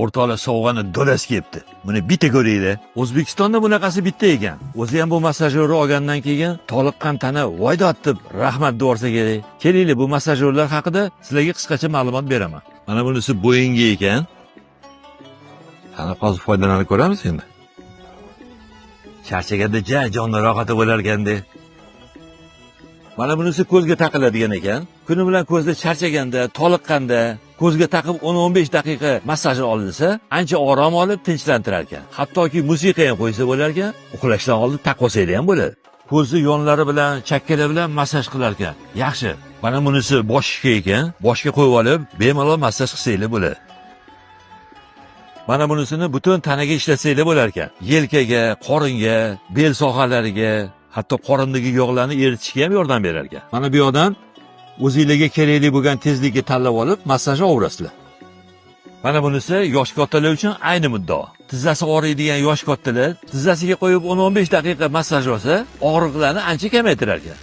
O'rtoqlar sovg'ani do'lasi kelibdi. Buni bitta ko'ringlar. O'zbekistonda bunaqasi bitta ekan. O'zi ham bu massajyorni olgandan keyin toliqqan tana voydot deb rahmat deyorsa kerak. Kelinglar, bu massajyorlar haqida sizlarga qisqacha ma'lumot beraman. Mana bunisi Boeing'ga ekan. Qani hozir foydalanib ko'ramiz endi. Charchaganda jonni rohati bo'lar ekanda. Mana bunisi ko'zga taqiladigan ekan. Kuni bilan ko'zda charchaganda, toliqqanda ko'zga taqib 10-15 daqiqa massaj olinsa, ancha orom olib tinchlantirar ekan. Hattoki musiqa ham qo'ysa bo'lar ekan, uxlashdan oldin taqvosayda ham bo'ladi. Ko'zni yonlari bilan, chakkalar bilan massaj qilar ekan. Yaxshi. Mana bunisi boshga ekan. Boshga qo'yib olib, bemalol massaj qilsanglar bo'ladi. Mana bunisini butun tanaga ishlatsanglar bo'lar ekan. Yelkaga, qoringa, bel sohalariga, hatto qorindagi yog'larni eritishga ham yordam berar ekan. Mana bu yoqdan o'zingizlarga kerakli bo'lgan tezlikka tanlab olib massaj olaverasizlar. Mana bunisi yosh kattalar uchun ayni muddao. Tizzasi og'riydigan yosh kattalar tizzasiga qo'yib 10-15 daqiqa massaj olsa, og'riqlarni ancha kamaytirar ekan.